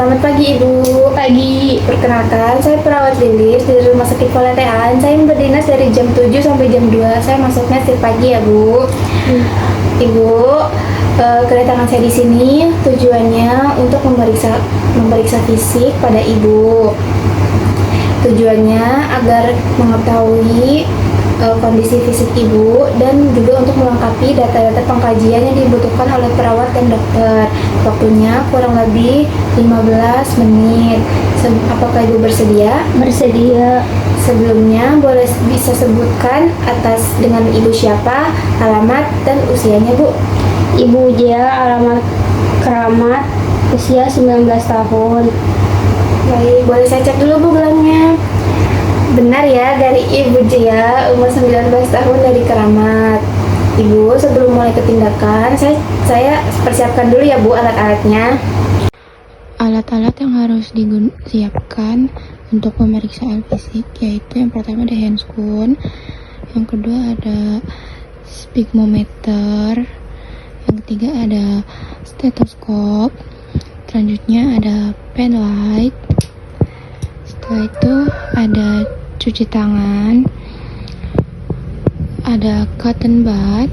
Selamat pagi Ibu. Pagi. Perkenalkan, saya perawat Lilis dari Rumah Sakit Polatean. Saya berdinas dari jam 7 sampai jam 2. Saya masuknya setiap pagi ya Bu. Ibu, kedatangan saya di sini tujuannya untuk memeriksa fisik pada Ibu. Tujuannya agar mengetahui kondisi fisik Ibu dan juga untuk melengkapi data-data pengkajian yang dibutuhkan oleh perawat dan dokter. Waktunya kurang lebih 15 menit. Apakah Ibu bersedia? Bersedia. Sebelumnya bisa sebutkan atas dengan Ibu siapa, alamat, dan usianya Bu? Ibu Jia, alamat Keramat, usia 19 tahun. Baik, boleh saya cek dulu Bu gelangnya. Benar ya, dari Ibu Jia, umur 19 tahun dari Keramat. Ibu, sebelum mulai ke tindakan, saya persiapkan dulu ya Bu alat-alatnya. Alat-alat yang harus disiapkan untuk pemeriksaan fisik yaitu yang pertama ada handscoon, yang kedua ada sphygmometer, yang ketiga ada stetoskop, selanjutnya ada pen light, setelah itu ada cuci tangan, ada cotton bud,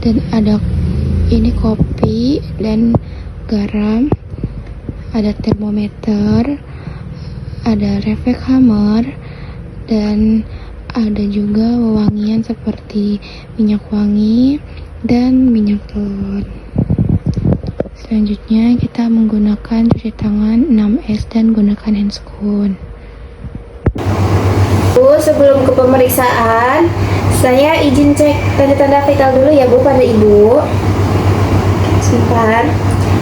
dan ada ini kopi dan garam, ada termometer, ada refleks hammer, dan ada juga wewangian seperti minyak wangi dan minyak telon. Selanjutnya kita menggunakan cuci tangan 6S dan gunakan handscoon. Bu, sebelum ke pemeriksaan, saya izin cek tanda-tanda vital dulu ya Bu pada Ibu. Sebentar,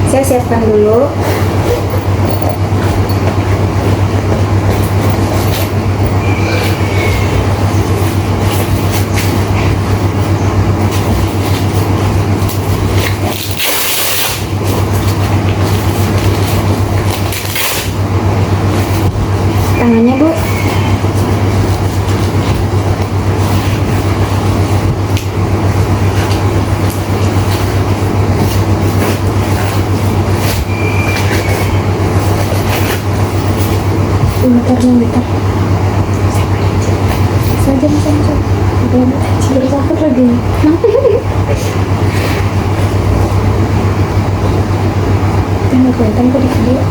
saya siapkan dulu. Tangannya Bu. Bentar. Saja. Belum sakit lagi. Tengok kelihatan kok di video.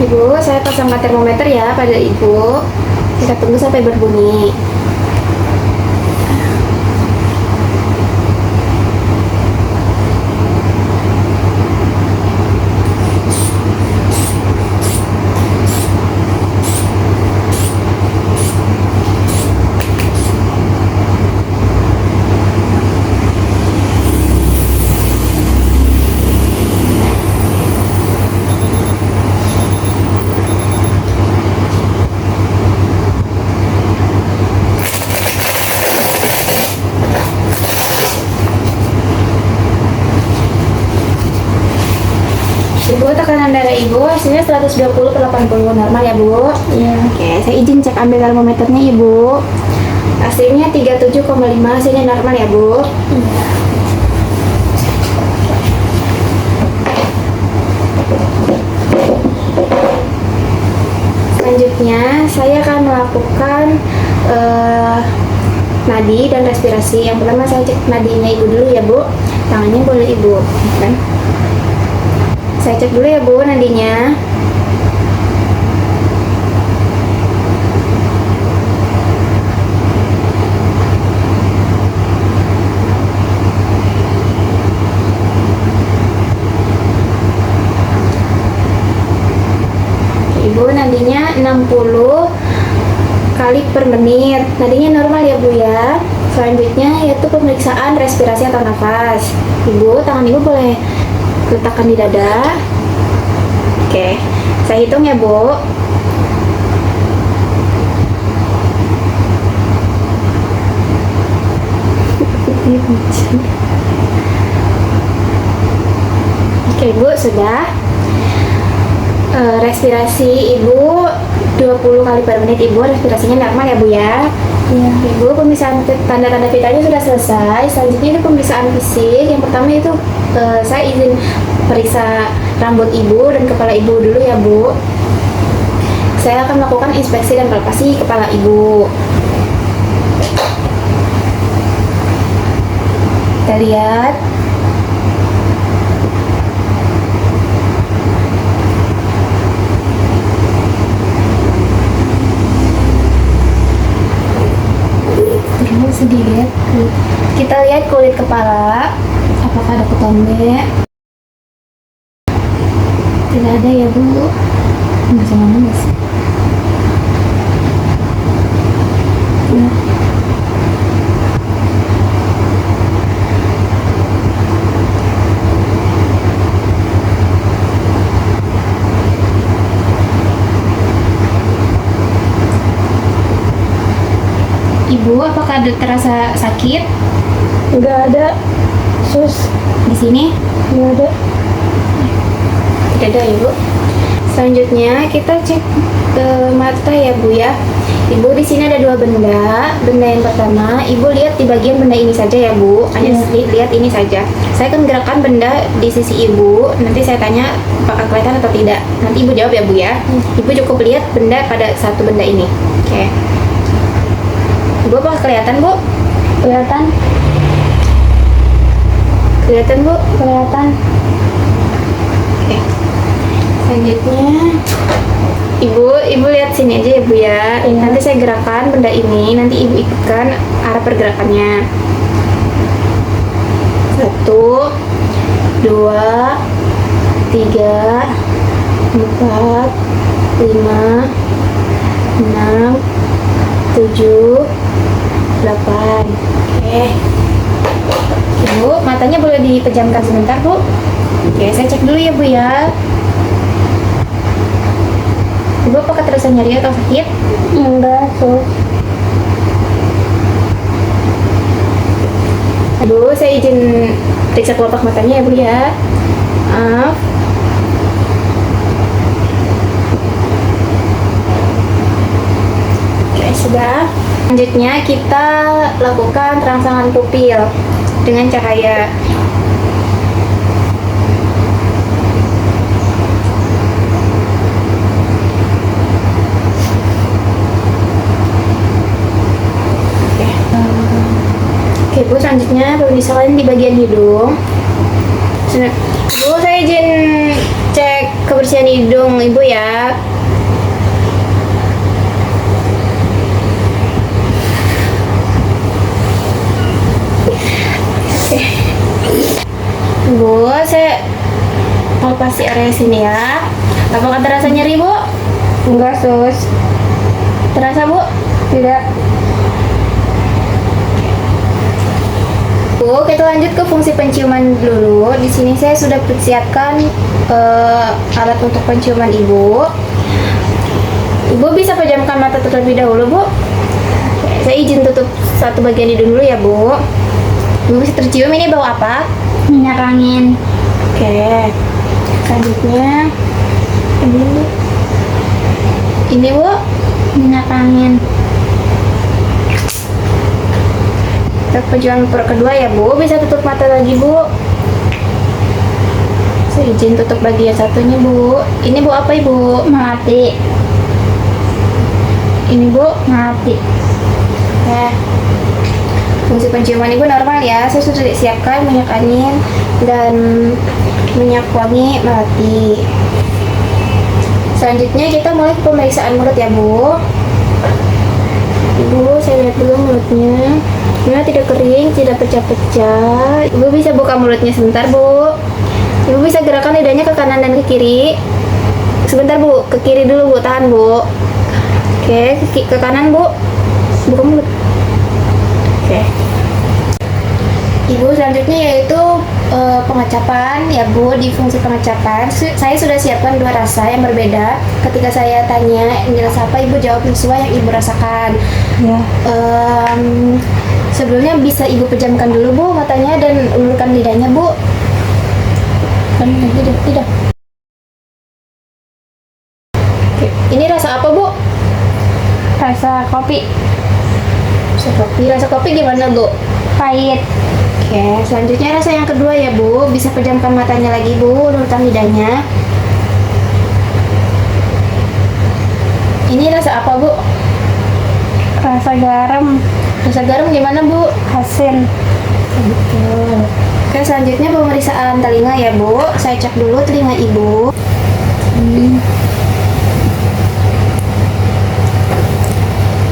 Ibu, saya pasangkan termometer ya pada Ibu. Kita tunggu sampai berbunyi. Ibu, tekanan darah Ibu hasilnya 120/80 normal ya Bu? Iya. Oke, saya izin cek ambil termometernya Ibu. Hasilnya 37,5, hasilnya normal ya Bu? Iya. Selanjutnya saya akan melakukan nadi dan respirasi. Yang pertama saya cek nadinya Ibu dulu ya Bu. Tangannya boleh Ibu kan? Saya cek dulu ya Bu nadinya. Ibu nadinya 60 kali per menit. Nadinya normal ya Bu ya. Selanjutnya yaitu pemeriksaan respirasi atau nafas. Ibu, tangan Ibu boleh letakkan di dada. Oke, saya hitung ya Bu. Oke Bu, sudah. Respirasi ibu 20 kali per menit. Ibu respirasinya normal ya bu ya. Iya. Ibu pemeriksaan tanda-tanda vitalnya sudah selesai. Selanjutnya itu pemeriksaan fisik. Yang pertama itu saya izin periksa rambut ibu dan kepala ibu dulu ya bu. Saya akan melakukan inspeksi dan palpasi kepala ibu. Kita lihat. Terus sedikit. Kita lihat kulit kepala. Apakah ada ketombe? Tidak ada ya bu. Bisa ngomong nggak sih? Nah. Ibu, apakah ada terasa sakit Nggak ada. Sus. di sini? Nggak ada. Tidak ada ya bu. Selanjutnya kita cek ke mata ya bu ya. Ibu di sini ada dua benda. Benda yang pertama, ibu lihat di bagian benda ini saja ya bu. Hanya lihat ini saja. Saya akan gerakkan benda di sisi ibu. Nanti saya tanya apakah kelihatan atau tidak. Nanti ibu jawab ya bu ya. Ibu cukup lihat benda pada satu benda ini. Oke. Ibu apakah kelihatan bu? Kelihatan. Kelihatan bu? Kelihatan. Oke. Selanjutnya, ibu lihat sini aja ya bu ya. Iya. Nanti saya gerakkan benda ini. Nanti ibu ikutkan arah pergerakannya. 1, 2, 3, 4, 5, 6, 7, 8. Oke. Ibu, matanya boleh dipejamkan sebentar bu. Oke, saya cek dulu ya bu ya. Ibu apakah terasa nyeri atau sakit? Enggak, Sus. Aduh, saya izin periksa kelopak matanya ya bu ya. Maaf. Oke, sudah. Selanjutnya kita lakukan rangsangan pupil dengan cahaya. Oke bu, selanjutnya pemirsa lain di bagian hidung. Bu, saya izin cek kebersihan hidung ibu ya. Oke. Bu, saya palpasi area sini ya. Apakah terasa nyeri bu? Enggak, Sus. Terasa bu? Tidak. Bu, kita lanjut ke fungsi penciuman dulu. Di sini saya sudah persiapkan alat untuk penciuman ibu. Ibu bisa pejamkan mata terlebih dahulu, Bu. Saya izin tutup satu bagian hidung dulu ya, Bu. Ibu bisa tercium ini bau apa? Minyak angin. Oke. Selanjutnya ini, Bu. Minyak angin. Untuk penciuman kedua ya, Bu. Bisa tutup mata lagi, Bu. Saya izin tutup bagian satunya, Bu. Ini Bu apa, Ibu? Melati. Ini, Bu. Melati. Nah, fungsi penciuman ibu normal ya. Saya sudah siapkan minyak angin dan minyak wangi melati. Selanjutnya kita mulai pemeriksaan mulut ya, Bu. Ibu, saya lihat dulu mulutnya. Mulutnya tidak kering, tidak pecah-pecah. Ibu bisa buka mulutnya sebentar, Bu. Ibu bisa gerakan lidahnya ke kanan dan ke kiri. Sebentar, Bu. Ke kiri dulu, Bu. Tahan, Bu. Oke, ke kanan, Bu. Buka mulut. Oke. Ibu, selanjutnya yaitu pengecapan ya, Bu. Di fungsi pengecapan saya sudah siapkan dua rasa yang berbeda. Ketika saya tanya ini rasa apa, Ibu jawab sesuai yang Ibu rasakan Ya. Sebelumnya bisa Ibu pejamkan dulu, Bu, matanya dan ulurkan lidahnya, Bu. Kan tidak Ini rasa apa, Bu? Rasa kopi. Rasa kopi gimana, Bu? Pahit. Oke, selanjutnya rasa yang kedua ya, Bu. Bisa pejamkan matanya lagi, Bu. Luruskan lidahnya. Ini rasa apa, Bu? Rasa garam. Rasa garam gimana, Bu? Asin. Betul. Oke, selanjutnya pemeriksaan telinga ya, Bu. Saya cek dulu telinga Ibu.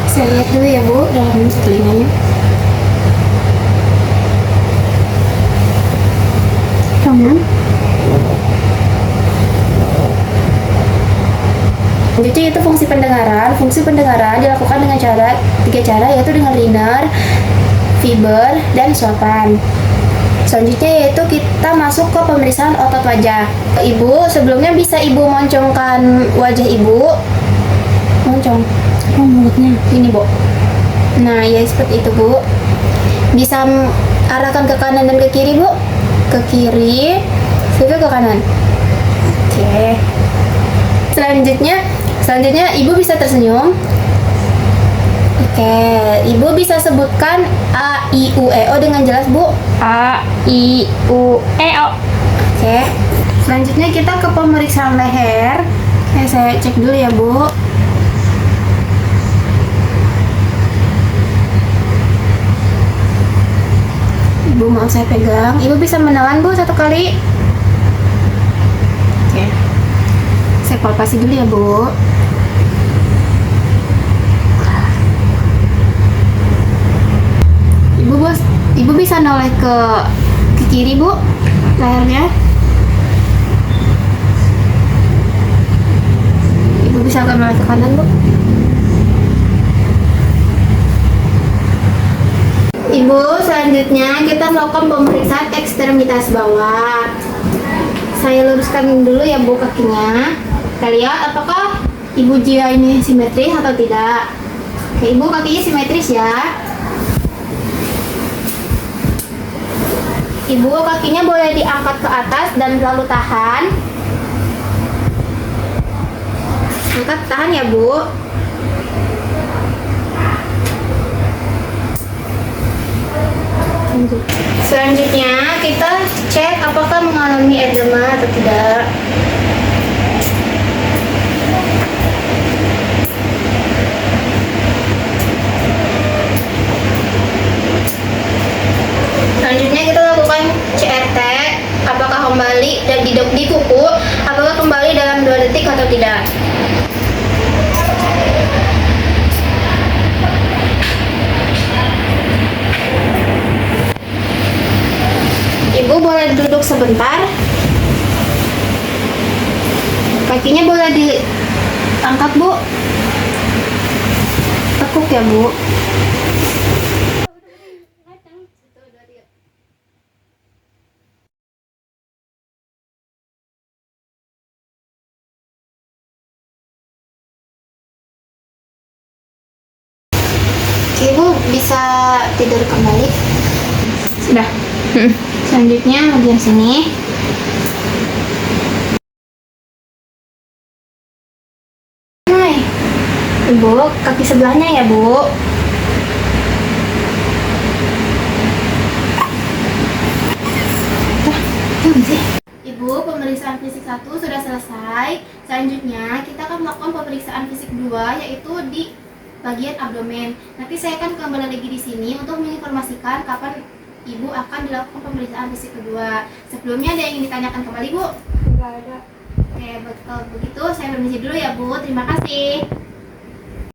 Saya lihat dulu ya, Bu, dalam telinganya. Aman. Selanjutnya itu fungsi pendengaran. Fungsi pendengaran dilakukan dengan tiga cara, yaitu dengan linear, fiber, dan suapan. Selanjutnya yaitu kita masuk ke pemeriksaan otot wajah. Ibu, sebelumnya bisa Ibu moncongkan wajah Ibu. Moncong. Mulutnya. Ini, Bu. Nah, ya seperti itu, Bu. Bisa arahkan ke kanan dan ke kiri, Bu. Ke kiri, juga ke kanan. Oke. Selanjutnya Ibu bisa tersenyum. Oke, Ibu bisa sebutkan A, I, U, E, O dengan jelas, Bu. A, I, U, E, O. Oke. Selanjutnya kita ke pemeriksaan leher. Saya cek dulu ya, Bu. Ibu mau saya pegang. Ibu bisa menelan, Bu, satu kali. Oke. Saya palpasi dulu ya, Bu. Ibu bisa noleh ke kiri, Bu, lehernya. Ibu bisa agak noleh ke kanan, Bu. Ibu, selanjutnya kita melakukan pemeriksaan ekstremitas bawah. Saya luruskan dulu ya, Bu, kakinya. Kita lihat apakah Ibu jia ini simetris atau tidak. Oke, Ibu kakinya simetris ya. Ibu kakinya boleh diangkat ke atas dan lalu tahan. Angkat, tahan ya, Bu. Selanjutnya kita cek apakah mengalami edema atau tidak. Selanjutnya kita lakukan CRT, apakah kembali dan di kuku, apakah kembali dalam 2 detik atau tidak. Ibu boleh duduk sebentar. Kakinya boleh diangkat, Bu. Tekuk ya, Bu. Ibu bisa tidur kembali. Sudah. Selanjutnya bagian sini. Hai. Ibu, kaki sebelahnya ya, Bu. Ibu, pemeriksaan fisik 1 sudah selesai. Selanjutnya kita akan melakukan pemeriksaan fisik 2, yaitu di bagian abdomen. Nanti saya akan kembali lagi di sini untuk menginformasikan kapan Ibu akan dilakukan pemeriksaan fisik kedua. Sebelumnya ada yang ingin ditanyakan kembali, Bu? Tidak ada. Oke, kalau begitu saya permisi dulu ya, Bu. Terima kasih.